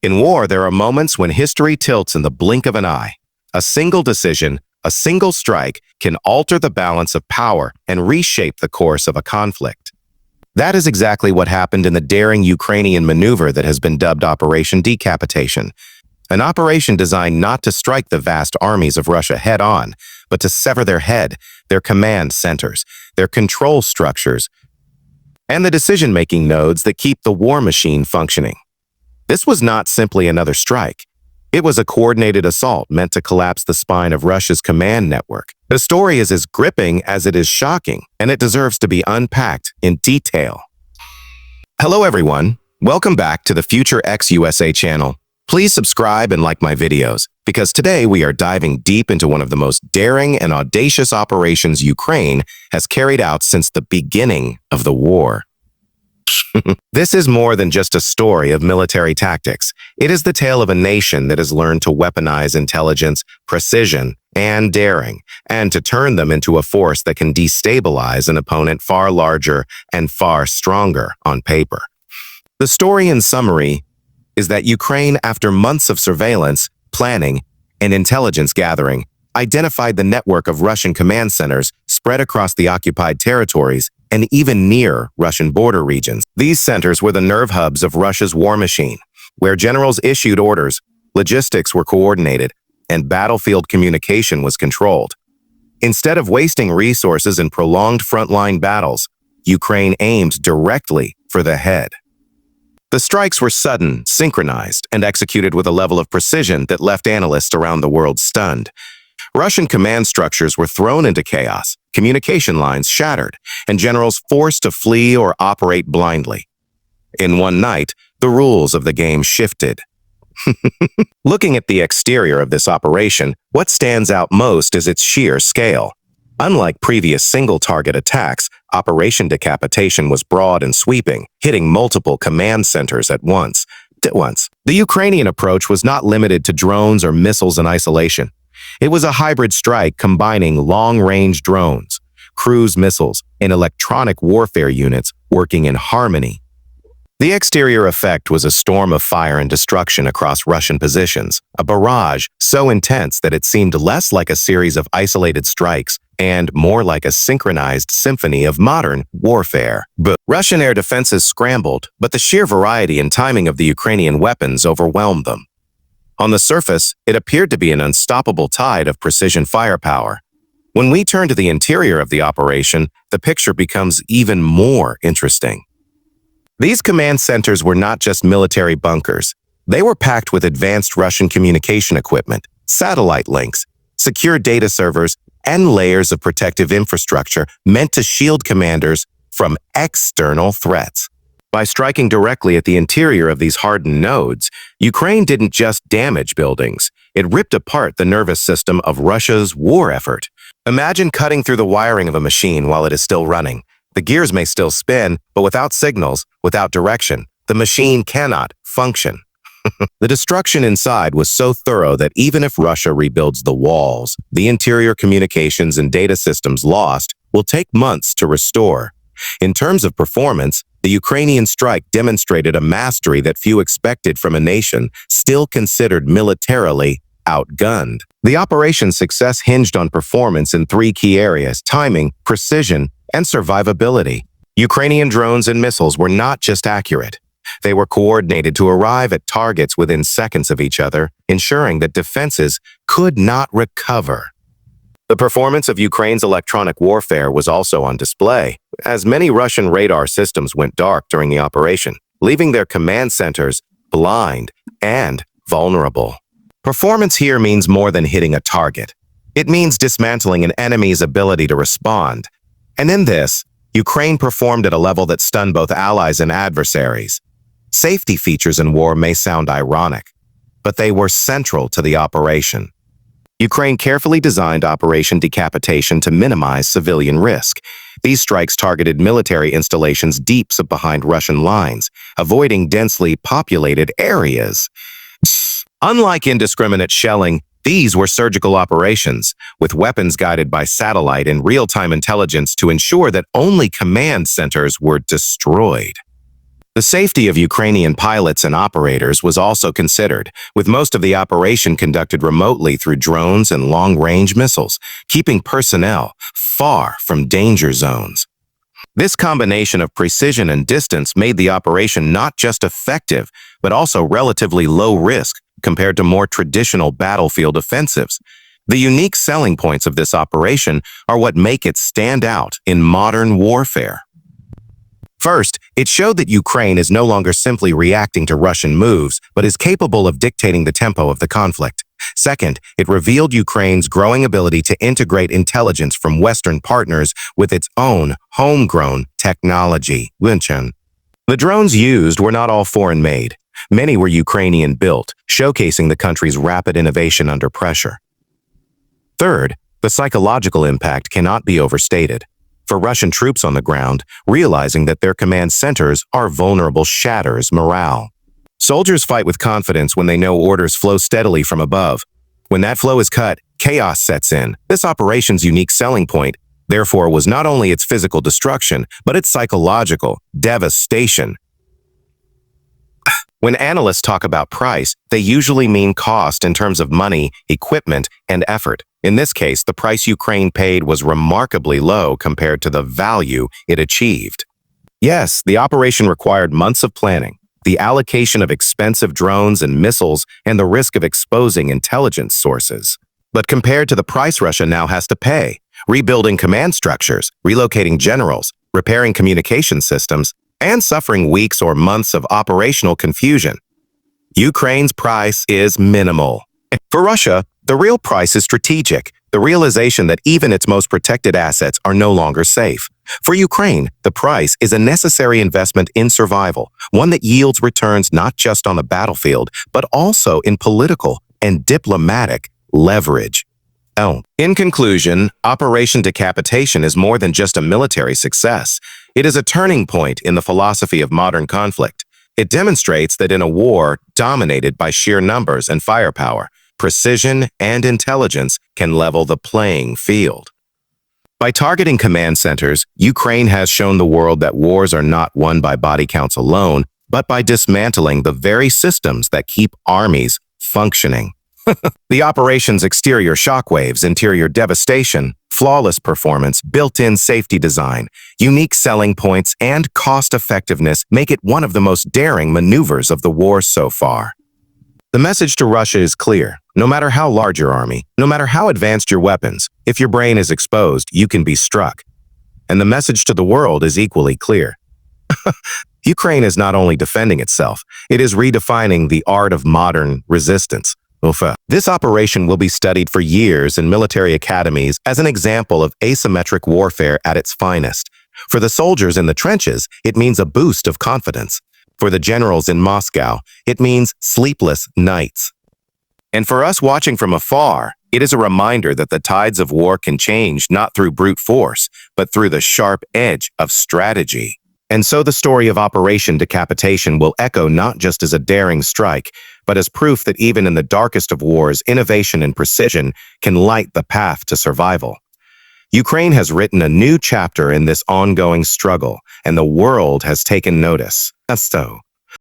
In war, there are moments when history tilts in the blink of an eye. A single decision, a single strike, can alter the balance of power and reshape the course of a conflict. That is exactly what happened in the daring Ukrainian maneuver that has been dubbed Operation Decapitation. An operation designed not to strike the vast armies of Russia head-on, but to sever their head, their command centers, their control structures, and the decision-making nodes that keep the war machine functioning. This was not simply another strike. It was a coordinated assault meant to collapse the spine of Russia's command network. The story is as gripping as it is shocking, and it deserves to be unpacked in detail. Hello everyone, welcome back to the Future X USA channel. Please subscribe and like my videos, because today we are diving deep into one of the most daring and audacious operations Ukraine has carried out since the beginning of the war. This is more than just a story of military tactics. It is the tale of a nation that has learned to weaponize intelligence, precision, and daring, and to turn them into a force that can destabilize an opponent far larger and far stronger on paper. The story in summary is that Ukraine, after months of surveillance, planning, and intelligence gathering, identified the network of Russian command centers spread across the occupied territories and even near Russian border regions. These centers were the nerve hubs of Russia's war machine, where generals issued orders, logistics were coordinated, and battlefield communication was controlled. Instead of wasting resources in prolonged frontline battles, Ukraine aimed directly for the head. The strikes were sudden, synchronized, and executed with a level of precision that left analysts around the world stunned. Russian command structures were thrown into chaos, communication lines shattered, and generals forced to flee or operate blindly. In one night, the rules of the game shifted. Looking at the exterior of this operation, what stands out most is its sheer scale. Unlike previous single-target attacks, Operation Decapitation was broad and sweeping, hitting multiple command centers at once. The Ukrainian approach was not limited to drones or missiles in isolation. It was a hybrid strike combining long-range drones, cruise missiles, and electronic warfare units working in harmony. The exterior effect was a storm of fire and destruction across Russian positions, a barrage so intense that it seemed less like a series of isolated strikes and more like a synchronized symphony of modern warfare. But Russian air defenses scrambled, but the sheer variety and timing of the Ukrainian weapons overwhelmed them. On the surface, it appeared to be an unstoppable tide of precision firepower. When we turn to the interior of the operation, the picture becomes even more interesting. These command centers were not just military bunkers. They were packed with advanced Russian communication equipment, satellite links, secure data servers, and layers of protective infrastructure meant to shield commanders from external threats. By striking directly at the interior of these hardened nodes, Ukraine didn't just damage buildings, it ripped apart the nervous system of Russia's war effort. Imagine cutting through the wiring of a machine while it is still running. The gears may still spin, but without signals, without direction, the machine cannot function. The destruction inside was so thorough that even if Russia rebuilds the walls, the interior communications and data systems lost will take months to restore. In terms of performance, the Ukrainian strike demonstrated a mastery that few expected from a nation still considered militarily outgunned. The operation's success hinged on performance in three key areas: timing, precision, and survivability. Ukrainian drones and missiles were not just accurate. They were coordinated to arrive at targets within seconds of each other, ensuring that defenses could not recover. The performance of Ukraine's electronic warfare was also on display, as many Russian radar systems went dark during the operation, leaving their command centers blind and vulnerable. Performance here means more than hitting a target. It means dismantling an enemy's ability to respond. And in this, Ukraine performed at a level that stunned both allies and adversaries. Safety features in war may sound ironic, but they were central to the operation. Ukraine carefully designed Operation Decapitation to minimize civilian risk. These strikes targeted military installations deep behind Russian lines, avoiding densely populated areas. Unlike indiscriminate shelling, these were surgical operations, with weapons guided by satellite and real-time intelligence to ensure that only command centers were destroyed. The safety of Ukrainian pilots and operators was also considered, with most of the operation conducted remotely through drones and long-range missiles, keeping personnel far from danger zones. This combination of precision and distance made the operation not just effective, but also relatively low risk compared to more traditional battlefield offensives. The unique selling points of this operation are what make it stand out in modern warfare. First, it showed that Ukraine is no longer simply reacting to Russian moves, but is capable of dictating the tempo of the conflict. Second, it revealed Ukraine's growing ability to integrate intelligence from Western partners with its own homegrown technology. The drones used were not all foreign-made. Many were Ukrainian-built, showcasing the country's rapid innovation under pressure. Third, the psychological impact cannot be overstated. For Russian troops on the ground, realizing that their command centers are vulnerable shatters morale. Soldiers fight with confidence when they know orders flow steadily from above. When that flow is cut, chaos sets in. This operation's unique selling point, therefore, was not only its physical destruction, but its psychological devastation. When analysts talk about price, they usually mean cost in terms of money, equipment, and effort. In this case, the price Ukraine paid was remarkably low compared to the value it achieved. Yes, the operation required months of planning, the allocation of expensive drones and missiles, and the risk of exposing intelligence sources. But compared to the price Russia now has to pay, rebuilding command structures, relocating generals, repairing communication systems, and suffering weeks or months of operational confusion, Ukraine's price is minimal. For Russia, the real price is strategic, the realization that even its most protected assets are no longer safe. For Ukraine, the price is a necessary investment in survival, one that yields returns not just on the battlefield, but also in political and diplomatic leverage. In conclusion, Operation Decapitation is more than just a military success. It is a turning point in the philosophy of modern conflict. It demonstrates that in a war dominated by sheer numbers and firepower, precision and intelligence can level the playing field. By targeting command centers, Ukraine has shown the world that wars are not won by body counts alone, but by dismantling the very systems that keep armies functioning. The operation's exterior shockwaves, interior devastation, flawless performance, built-in safety design, unique selling points, and cost-effectiveness make it one of the most daring maneuvers of the war so far. The message to Russia is clear. No matter how large your army, no matter how advanced your weapons, if your brain is exposed, you can be struck. And the message to the world is equally clear. Ukraine is not only defending itself, it is redefining the art of modern resistance. This operation will be studied for years in military academies as an example of asymmetric warfare at its finest. For the soldiers in the trenches, it means a boost of confidence. For the generals in Moscow, it means sleepless nights. And for us watching from afar, it is a reminder that the tides of war can change not through brute force, but through the sharp edge of strategy. And so the story of Operation Decapitation will echo not just as a daring strike, but as proof that even in the darkest of wars, innovation and precision can light the path to survival. Ukraine has written a new chapter in this ongoing struggle, and the world has taken notice. So,